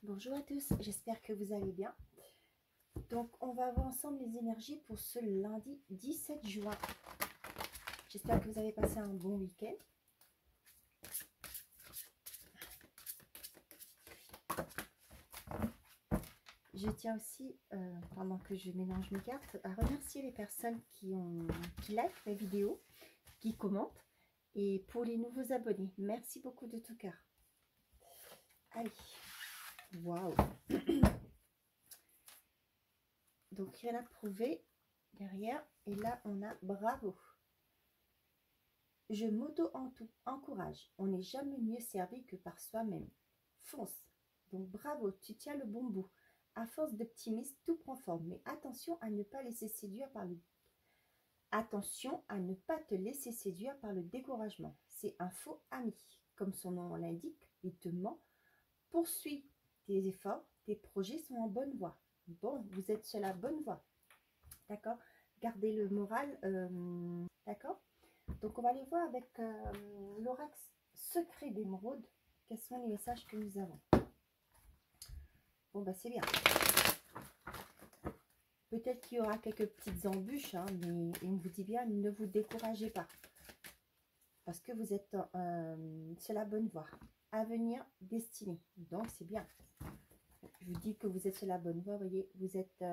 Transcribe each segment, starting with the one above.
Bonjour à tous, j'espère que vous allez bien. Donc, on va voir ensemble les énergies pour ce lundi 17 juin. J'espère que vous avez passé un bon week-end. Je tiens aussi, pendant que je mélange mes cartes, à remercier les personnes qui likent mes vidéos, qui commentent, et pour les nouveaux abonnés. Merci beaucoup de tout cœur. Allez, waouh! Donc, rien à prouver derrière. Et là, on a bravo. Je m'auto-encourage. On n'est jamais mieux servi que par soi-même. Fonce. Donc, bravo, tu tiens le bon bout. À force d'optimisme, tout prend forme. Mais attention à ne pas laisser séduire par le... Attention à ne pas te laisser séduire par le découragement. C'est un faux ami. Comme son nom l'indique, il te ment. Poursuis tes efforts. Tes projets sont en bonne voie. Bon, vous êtes sur la bonne voie. D'accord? Gardez le moral. D'accord? Donc, on va aller voir avec l'oracle secret d'émeraude. Quels sont les messages que nous avons? Bon, bah, c'est bien. Peut-être qu'il y aura quelques petites embûches, hein, mais on vous dit bien, ne vous découragez pas. Parce que vous êtes sur la bonne voie. Avenir, destinée. Donc, c'est bien. Je vous dis que vous êtes sur la bonne voie. Vous voyez, vous êtes...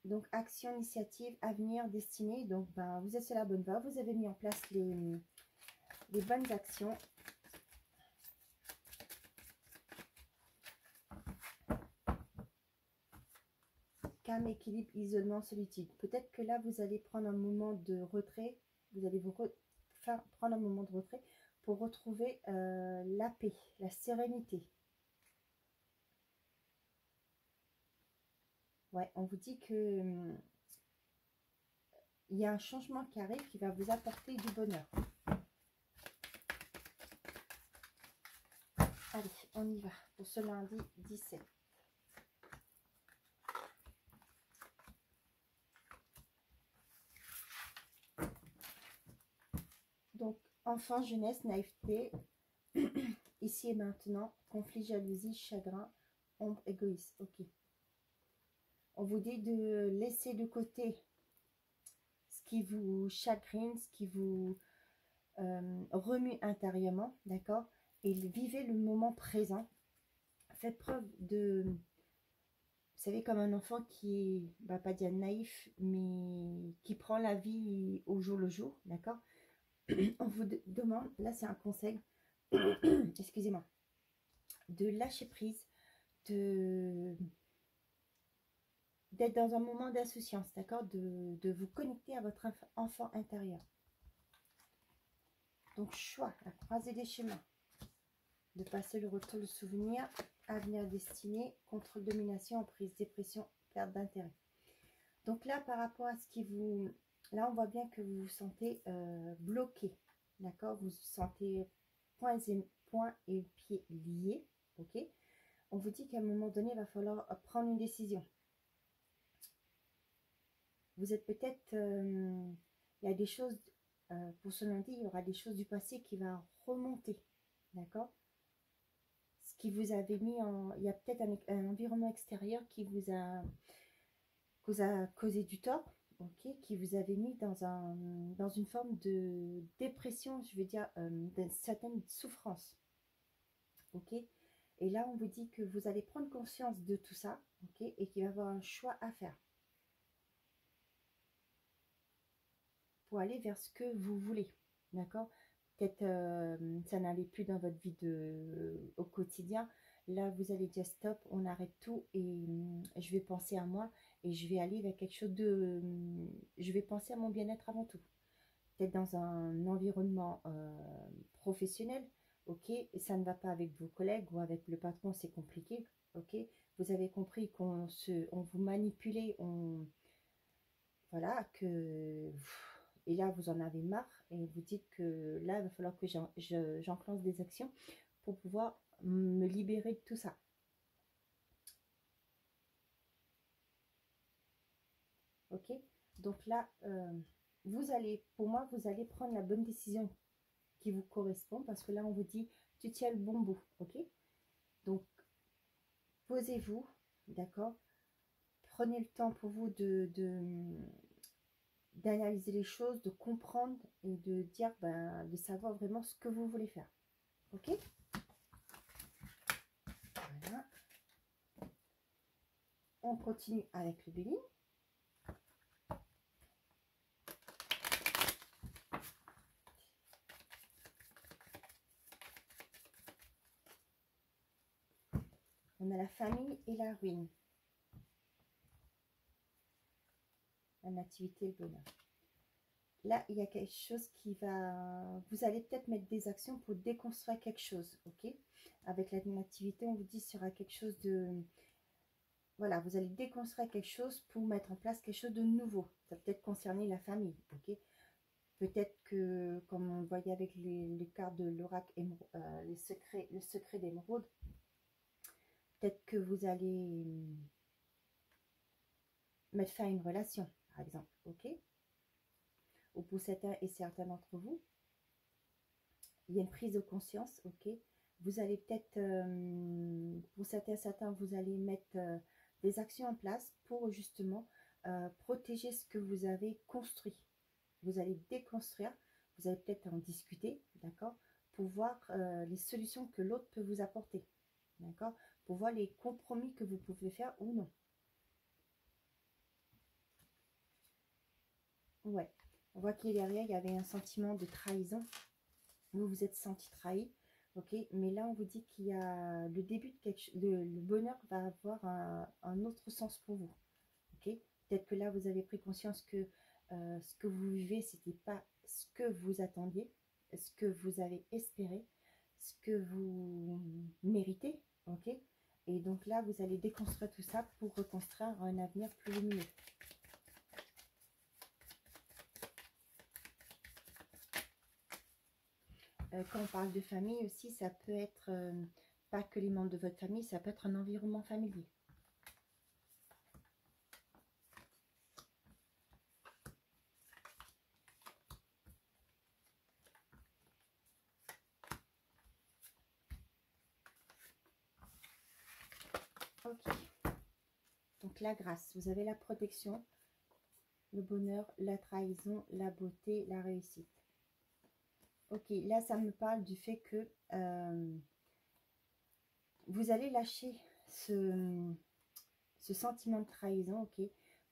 donc, action, initiative, avenir, destinée. Donc, ben, vous êtes sur la bonne voie. Vous avez mis en place les bonnes actions. Calme, équilibre, isolement, solitude. Peut-être que là, vous allez prendre un moment de retrait. Vous allez prendre un moment de retrait pour retrouver la paix, la sérénité. Ouais, on vous dit que il y a un changement qui arrive qui va vous apporter du bonheur. Allez, on y va pour ce lundi 17. Donc, enfant, jeunesse, naïveté, ici et maintenant, conflit, jalousie, chagrin, ombre, égoïste. Ok. On vous dit de laisser de côté ce qui vous chagrine, ce qui vous remue intérieurement, d'accord? Et vivez le moment présent. Faites preuve de, vous savez, comme un enfant qui est, bah, pas dire naïf, mais qui prend la vie au jour le jour, d'accord? On vous demande, là c'est un conseil, excusez-moi, de lâcher prise, d'être dans un moment d'insouciance, d'accord, de vous connecter à votre enfant intérieur. Donc, choix, la croisée des chemins, de passer le retour de souvenir, avenir destiné, contrôle, domination, emprise, dépression, perte d'intérêt. Donc là, par rapport à ce qui vous... Là, on voit bien que vous vous sentez bloqué, d'accord, vous vous sentez poings et pieds liés, ok. On vous dit qu'à un moment donné, il va falloir prendre une décision. Vous êtes peut-être, il y a des choses, pour ce lundi, il y aura des choses du passé qui vont remonter, d'accord? Ce qui vous avait mis en, il y a peut-être un environnement extérieur qui vous a causé du tort, ok? Qui vous avait mis dans une forme de dépression, je veux dire, d'une certaine souffrance, ok? Et là, on vous dit que vous allez prendre conscience de tout ça, ok? Et qu'il va y avoir un choix à faire. Pour aller vers ce que vous voulez, d'accord? Peut-être ça n'allait plus dans votre vie au quotidien. Là, vous allez dire stop, on arrête tout et je vais penser à moi et je vais aller vers quelque chose de... je vais penser à mon bien-être avant tout. Peut-être dans un environnement professionnel, ok? Et ça ne va pas avec vos collègues ou avec le patron, c'est compliqué, ok? Vous avez compris qu'on vous manipulait, voilà, que... Et là, vous en avez marre et vous dites que là, il va falloir que j'enclenche des actions pour pouvoir me libérer de tout ça. Ok? Donc là, vous allez, pour moi, vous allez prendre la bonne décision qui vous correspond parce que là, on vous dit, tu tiens le bon bout. Ok? Donc, posez-vous, d'accord? Prenez le temps pour vous d'analyser les choses, de comprendre et de dire, ben, de savoir vraiment ce que vous voulez faire. Ok? Voilà. On continue avec le béline. On a la famille et la ruine. La nativité et le bonheur. Là, il y a quelque chose qui va... Vous allez peut-être mettre des actions pour déconstruire quelque chose, ok? Avec la nativité, on vous dit qu'il y aura quelque chose de... Voilà, vous allez déconstruire quelque chose pour mettre en place quelque chose de nouveau. Ça peut peut-être concerner la famille, ok? Peut-être que, comme on voyait avec les cartes de l'oracle, le secret d'émeraude, peut-être que vous allez mettre fin à une relation, par exemple, ok? Ou pour certains et certains d'entre vous, il y a une prise de conscience, ok? Vous allez peut-être, pour certains, vous allez mettre des actions en place pour justement protéger ce que vous avez construit. Vous allez déconstruire, vous allez peut-être en discuter, d'accord? Pour voir les solutions que l'autre peut vous apporter, d'accord? Pour voir les compromis que vous pouvez faire ou non. Ouais, on voit qu'il derrière, il y avait un sentiment de trahison. Vous vous êtes senti trahi, ok? Mais là, on vous dit qu'il y a le début de quelque chose, le bonheur va avoir un autre sens pour vous, ok? Peut-être que là, vous avez pris conscience que ce que vous vivez, c'était pas ce que vous attendiez, ce que vous avez espéré, ce que vous méritez, ok? Et donc là, vous allez déconstruire tout ça pour reconstruire un avenir plus lumineux. Quand on parle de famille aussi, ça peut être pas que les membres de votre famille, ça peut être un environnement familier. Ok. Donc la grâce, vous avez la protection, le bonheur, la trahison, la beauté, la réussite. Ok, là ça me parle du fait que vous allez lâcher ce sentiment de trahison, ok?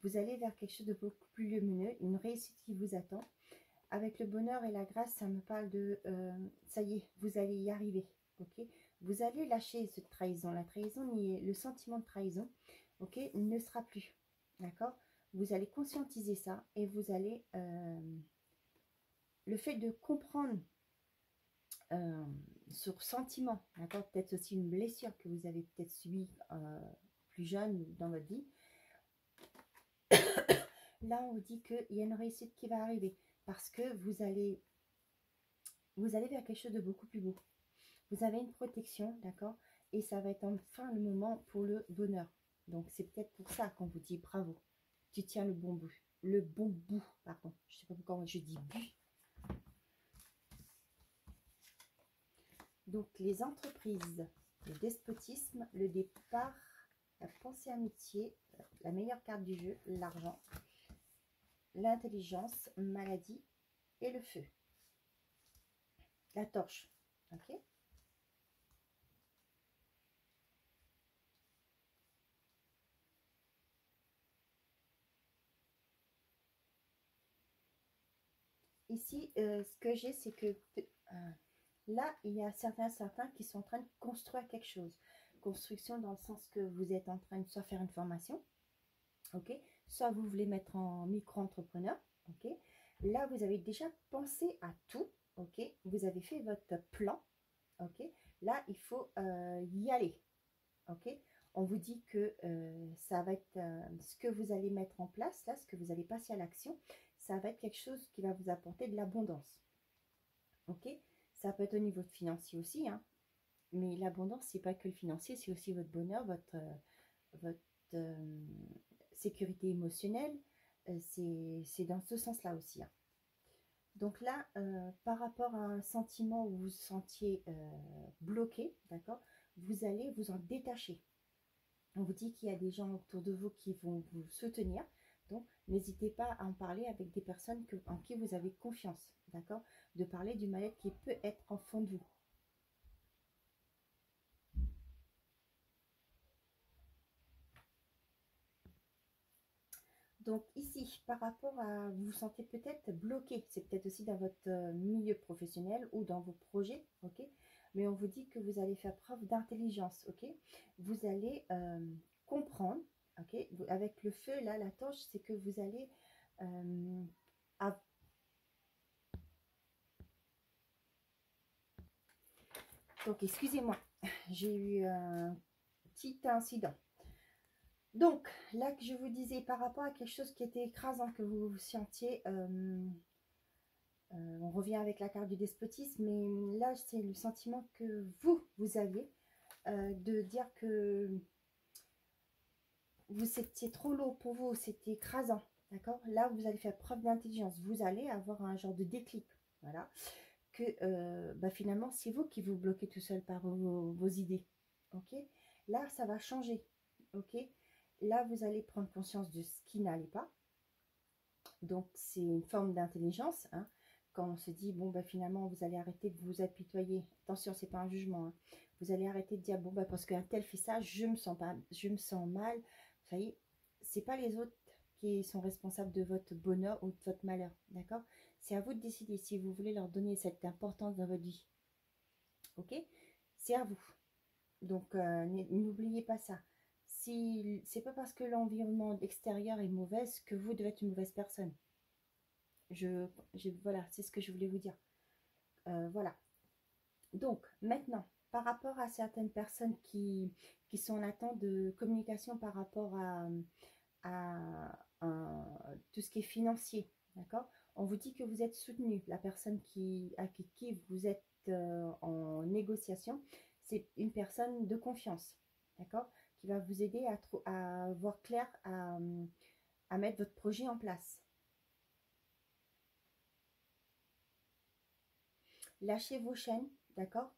Vous allez vers quelque chose de beaucoup plus lumineux, une réussite qui vous attend. Avec le bonheur et la grâce, ça me parle de ça y est, vous allez y arriver, ok? Vous allez lâcher cette trahison. La trahison, le sentiment de trahison, ok, ne sera plus, d'accord? Vous allez conscientiser ça et vous allez le fait de comprendre ce sentiment, d'accord? Peut-être aussi une blessure que vous avez peut-être subie plus jeune dans votre vie. Là, on vous dit qu'il y a une réussite qui va arriver parce que vous allez vers quelque chose de beaucoup plus beau. Vous avez une protection, d'accord? Et ça va être enfin le moment pour le bonheur. Donc, c'est peut-être pour ça qu'on vous dit bravo. Tu tiens le bon bout. Le bon bout, pardon. Je ne sais pas pourquoi je dis but. Donc, les entreprises, le despotisme, le départ, la pensée amitié, la meilleure carte du jeu, l'argent, l'intelligence, maladie et le feu. La torche, ok? Ici, ce que j'ai, c'est que là, il y a certains qui sont en train de construire quelque chose. Construction dans le sens que vous êtes en train de soit faire une formation, ok? Soit vous voulez mettre en micro-entrepreneur, ok? Là, vous avez déjà pensé à tout, ok? Vous avez fait votre plan, ok? Là, il faut y aller, ok? On vous dit que ça va être ce que vous allez mettre en place, là, ce que vous allez passer à l'action, ça va être quelque chose qui va vous apporter de l'abondance, ok? Ça peut être au niveau financier aussi, hein? Mais l'abondance, c'est pas que le financier, c'est aussi votre bonheur, votre sécurité émotionnelle. C'est dans ce sens-là aussi, hein. Donc là, par rapport à un sentiment où vous vous sentiez bloqué, d'accord, vous allez vous en détacher. On vous dit qu'il y a des gens autour de vous qui vont vous soutenir. Donc, n'hésitez pas à en parler avec des personnes en qui vous avez confiance. D'accord? De parler du mal-être qui peut être en fond de vous. Donc ici, par rapport à, vous vous sentez peut-être bloqué, c'est peut-être aussi dans votre milieu professionnel ou dans vos projets, ok? Mais on vous dit que vous allez faire preuve d'intelligence, ok? Vous allez comprendre, ok? Avec le feu, là, la torche, c'est que vous allez donc, excusez-moi, j'ai eu un petit incident. Donc, là que je vous disais, par rapport à quelque chose qui était écrasant, que vous sentiez, on revient avec la carte du despotisme, mais là, c'est le sentiment que vous aviez, de dire que c'était trop lourd pour vous, c'était écrasant, d'accord? Là, vous allez faire preuve d'intelligence, vous allez avoir un genre de déclic, voilà, que finalement, c'est vous qui vous bloquez tout seul par vos idées, ok? Là, ça va changer, ok? Là, vous allez prendre conscience de ce qui n'allait pas. Donc, c'est une forme d'intelligence. Hein. Quand on se dit, bon, finalement, vous allez arrêter de vous apitoyer. Attention, c'est pas un jugement. Hein. Vous allez arrêter de dire, bon, parce qu'un tel fait ça, je me sens mal. Vous voyez, c'est pas les autres qui sont responsables de votre bonheur ou de votre malheur. D'accord? C'est à vous de décider si vous voulez leur donner cette importance dans votre vie. Ok? C'est à vous. Donc, n'oubliez pas ça. Si c'est pas parce que l'environnement extérieur est mauvais que vous devez être une mauvaise personne. Voilà, c'est ce que je voulais vous dire. Voilà. Donc, maintenant, par rapport à certaines personnes qui sont en attente de communication par rapport à tout ce qui est financier, d'accord? On vous dit que vous êtes soutenu. La personne avec qui vous êtes en négociation, c'est une personne de confiance, d'accord? Qui va vous aider à voir clair, à mettre votre projet en place. Lâchez vos chaînes, d'accord?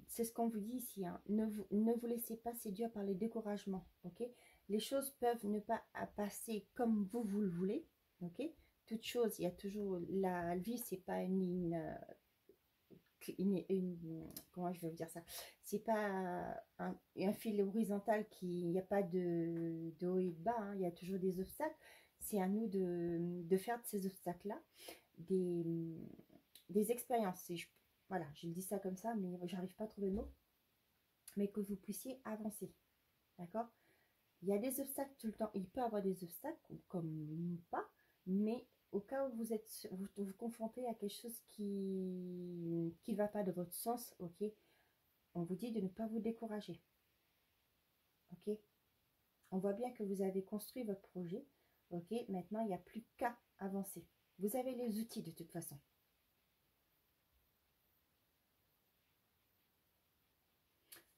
C'est ce qu'on vous dit ici, hein. Ne vous laissez pas séduire par les découragements, ok? Les choses peuvent ne pas passer comme vous le voulez, ok? Toute chose, il y a toujours, la vie, c'est pas comment je vais vous dire ça? C'est pas un fil horizontal il n'y a pas de haut et de bas, hein. Il y a toujours des obstacles. C'est à nous de faire de ces obstacles-là des expériences. Voilà, je dis ça comme ça, mais j'arrive pas à trouver le mot. Mais que vous puissiez avancer. D'accord? Il y a des obstacles tout le temps. Il peut y avoir des obstacles, comme pas, mais au cas où vous confrontez à quelque chose qui ne va pas de votre sens, ok? On vous dit de ne pas vous décourager. Ok? On voit bien que vous avez construit votre projet. Ok? Maintenant, il n'y a plus qu'à avancer. Vous avez les outils de toute façon.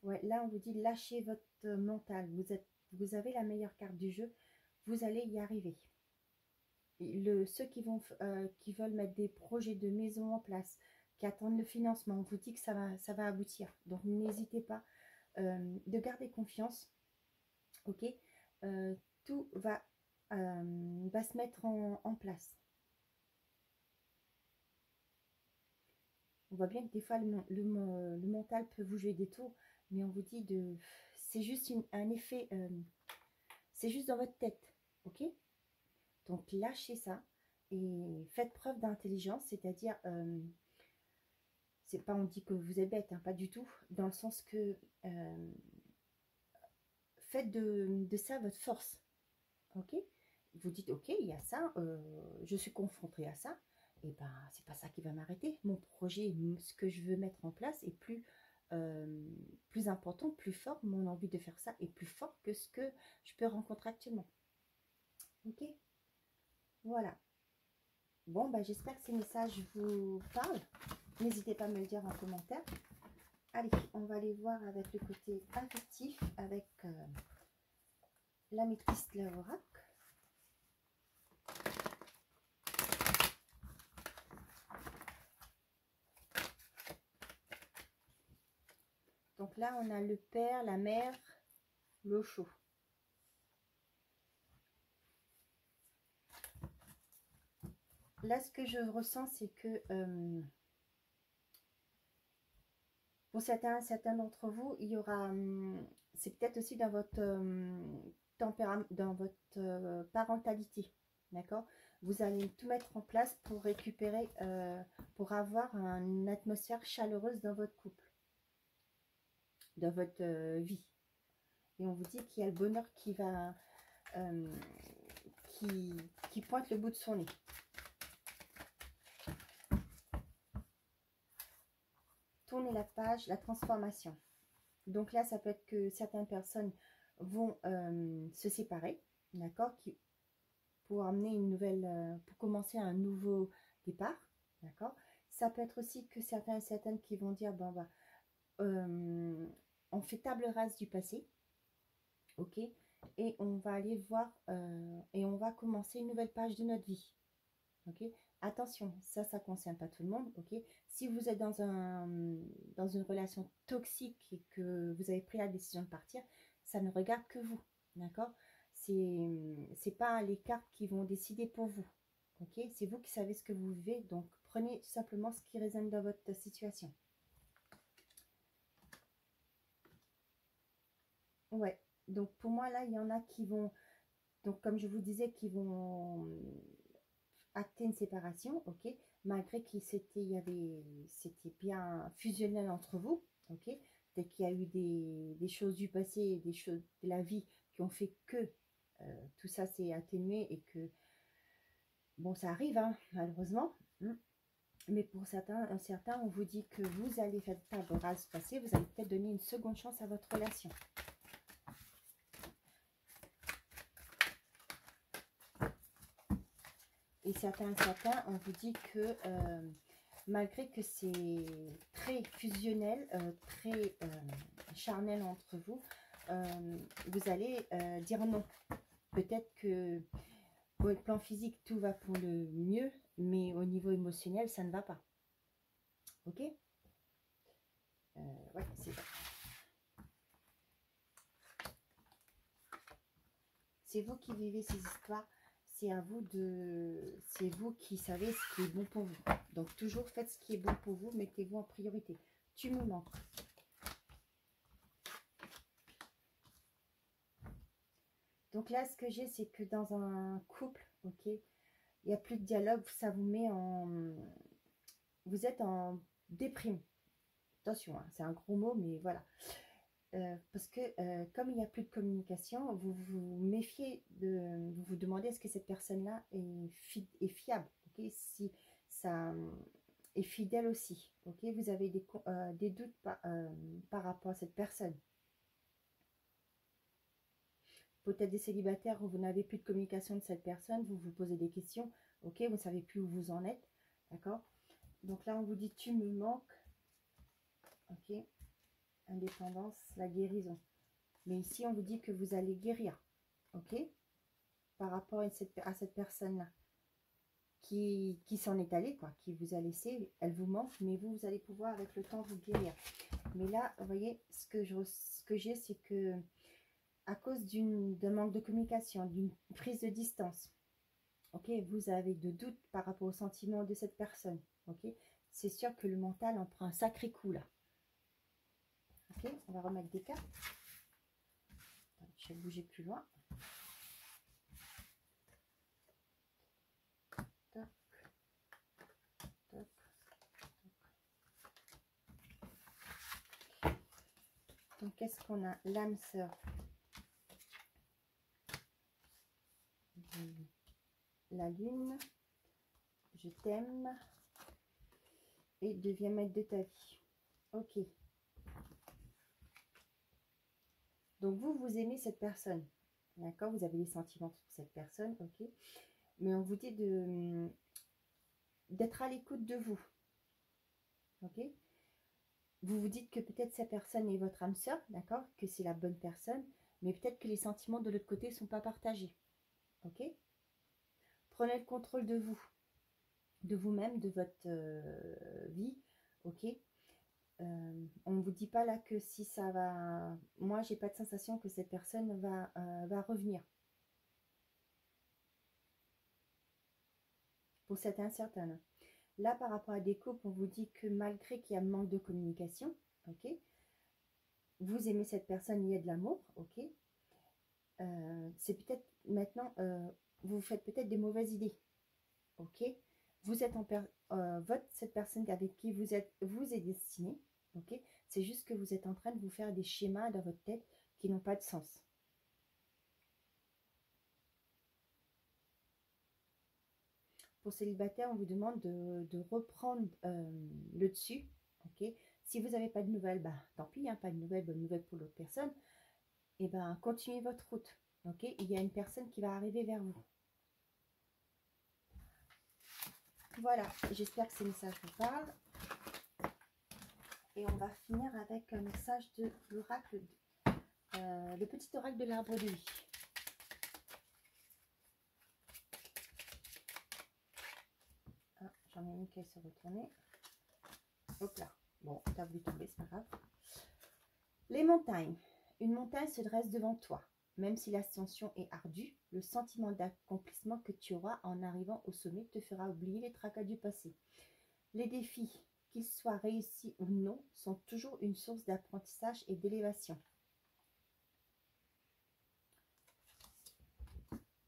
Ouais, là, on vous dit lâchez votre mental. Vous avez la meilleure carte du jeu. Vous allez y arriver. Ceux qui veulent mettre des projets de maison en place, qui attendent le financement, on vous dit que ça va aboutir. Donc, n'hésitez pas de garder confiance. Ok, tout va se mettre en place. On voit bien que des fois, le mental peut vous jouer des tours, mais on vous dit c'est juste un effet, c'est juste dans votre tête, ok? Donc, lâchez ça et faites preuve d'intelligence, c'est-à-dire, c'est pas on dit que vous êtes bête, hein, pas du tout, dans le sens que faites de ça votre force, ok? Vous dites, ok, il y a ça, je suis confrontée à ça, et ben c'est pas ça qui va m'arrêter. Mon projet, ce que je veux mettre en place est plus important, plus fort. Mon envie de faire ça est plus fort que ce que je peux rencontrer actuellement. Ok, voilà. Bon, j'espère que ces messages vous parlent. N'hésitez pas à me le dire en commentaire. Allez, on va aller voir avec le côté affectif, avec l'améthyste Lavorac. Donc là, on a le père, la mère, l'eau chaude. Là, ce que je ressens, c'est que pour certains d'entre vous, il y aura, c'est peut-être aussi dans votre tempérament, dans votre parentalité, d'accord? Vous allez tout mettre en place pour récupérer, pour avoir une atmosphère chaleureuse dans votre couple, dans votre vie. Et on vous dit qu'il y a le bonheur qui va, qui pointe le bout de son nez. Tournez la page, la transformation. Donc là, ça peut être que certaines personnes vont se séparer, d'accord, pour amener une nouvelle, pour commencer un nouveau départ, d'accord. Ça peut être aussi que certains et certaines qui vont dire, bon, bah, on fait table rase du passé, ok, et on va aller voir, et on va commencer une nouvelle page de notre vie, ok. Attention, ça ne concerne pas tout le monde, ok. Si vous êtes dans une relation toxique et que vous avez pris la décision de partir, ça ne regarde que vous, d'accord. C'est pas les cartes qui vont décider pour vous, ok. C'est vous qui savez ce que vous vivez, donc prenez tout simplement ce qui résonne dans votre situation. Ouais, donc pour moi là, il y en a qui vont, donc comme je vous disais, qui vont acter une séparation, ok, malgré qu'il c'était bien fusionnel entre vous, ok, peut-être qu'il y a eu des choses du passé, des choses de la vie qui ont fait que tout ça s'est atténué et que, bon, ça arrive, hein, malheureusement, mais pour certains, on vous dit que vous allez faire table rase passé, vous allez peut-être donner une seconde chance à votre relation. Et certains, on vous dit que malgré que c'est très fusionnel, très charnel entre vous, vous allez dire non. Peut-être que au plan physique, tout va pour le mieux, mais au niveau émotionnel, ça ne va pas. Ok, ouais, c'est ça. C'est vous qui vivez ces histoires. C'est à vous c'est vous qui savez ce qui est bon pour vous. Donc toujours faites ce qui est bon pour vous, mettez-vous en priorité. Tu me manques. Donc là, ce que j'ai, c'est que dans un couple, ok, il n'y a plus de dialogue, ça vous met en... Vous êtes en déprime. Attention, hein, c'est un gros mot, mais voilà. Parce que comme il n'y a plus de communication, vous vous méfiez, vous vous demandez est-ce que cette personne-là est fiable, ok, si ça est fidèle aussi, ok, vous avez des doutes par rapport à cette personne. Peut-être des célibataires où vous n'avez plus de communication de cette personne, vous vous posez des questions, ok, vous ne savez plus où vous en êtes, d'accord. Donc là, on vous dit tu me manques, ok, indépendance, la guérison. Mais ici, on vous dit que vous allez guérir, ok, par rapport à cette personne-là qui s'en est allée, quoi, qui vous a laissé, elle vous manque, mais vous allez pouvoir avec le temps vous guérir. Mais là, vous voyez, ce que j'ai, c'est que à cause d'un manque de communication, d'une prise de distance, ok, vous avez de doutes par rapport aux sentiments de cette personne, ok, c'est sûr que le mental en prend un sacré coup là. Ok, on va remettre des cartes. Je vais bouger plus loin. Toc, toc, toc. Donc, qu'est-ce qu'on a? L'âme sœur. La lune. Je t'aime. Et deviens maître de ta vie. Ok. Donc, vous aimez cette personne. D'accord? Vous avez des sentiments pour cette personne. Ok. Mais on vous dit d'être à l'écoute de vous. Ok? Vous vous dites que peut-être cette personne est votre âme sœur, d'accord? Que c'est la bonne personne, mais peut-être que les sentiments de l'autre côté ne sont pas partagés. Ok? Prenez le contrôle de vous, de vous-même, de votre vie. Ok? On ne vous dit pas là que si ça va... Moi, j'ai pas de sensation que cette personne va revenir. Pour cette incertaine. Là, par rapport à des couples, on vous dit que malgré qu'il y a un manque de communication, ok, vous aimez cette personne, il y a de l'amour, ok, c'est peut-être maintenant, vous faites peut-être des mauvaises idées, ok, vous êtes cette personne avec qui vous est destiné, ok, c'est juste que vous êtes en train de vous faire des schémas dans votre tête qui n'ont pas de sens. Pour célibataire, on vous demande de reprendre le dessus, ok. Si vous n'avez pas de nouvelles, bah, tant pis, hein, pas de nouvelles, bonne nouvelle pour l'autre personne. Et ben continuez votre route, ok. Il y a une personne qui va arriver vers vous. Voilà, j'espère que ces messages vous parlent. Et on va finir avec un message de l'oracle, le petit oracle de l'arbre de vie. Ah, j'en ai une qui se retourner. Hop là. Bon, t'as voulu tomber, c'est pas grave. Les montagnes. Une montagne se dresse devant toi. Même si l'ascension est ardue, le sentiment d'accomplissement que tu auras en arrivant au sommet te fera oublier les tracas du passé. Les défis, qu'ils soient réussis ou non, sont toujours une source d'apprentissage et d'élévation.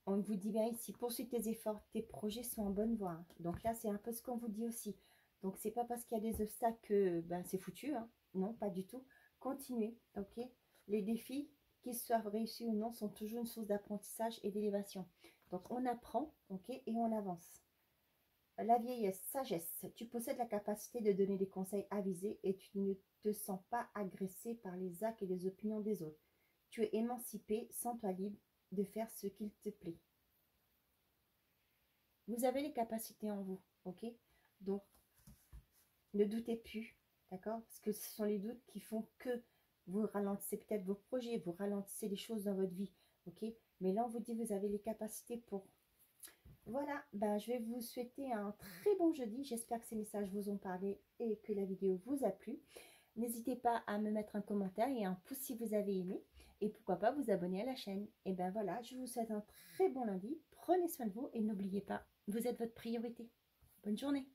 On vous dit bien ici, poursuis tes efforts, tes projets sont en bonne voie. Donc là, c'est un peu ce qu'on vous dit aussi. Donc, c'est pas parce qu'il y a des obstacles que ben, c'est foutu. Hein. Non, pas du tout. Continuez, ok. Les défis, qu'ils soient réussis ou non, sont toujours une source d'apprentissage et d'élévation. Donc, on apprend, ok, et on avance. La vieillesse, sagesse. Tu possèdes la capacité de donner des conseils avisés et tu ne te sens pas agressé par les actes et les opinions des autres. Tu es émancipé, sens-toi libre de faire ce qu'il te plaît. Vous avez les capacités en vous, ok? Donc, ne doutez plus, d'accord? Parce que ce sont les doutes qui font que vous ralentissez peut-être vos projets, vous ralentissez les choses dans votre vie, ok? Mais là, on vous dit vous avez les capacités pour. Voilà, ben, je vais vous souhaiter un très bon jeudi. J'espère que ces messages vous ont parlé et que la vidéo vous a plu. N'hésitez pas à me mettre un commentaire et un pouce si vous avez aimé. Et pourquoi pas vous abonner à la chaîne. Et ben voilà, je vous souhaite un très bon lundi. Prenez soin de vous et n'oubliez pas, vous êtes votre priorité. Bonne journée.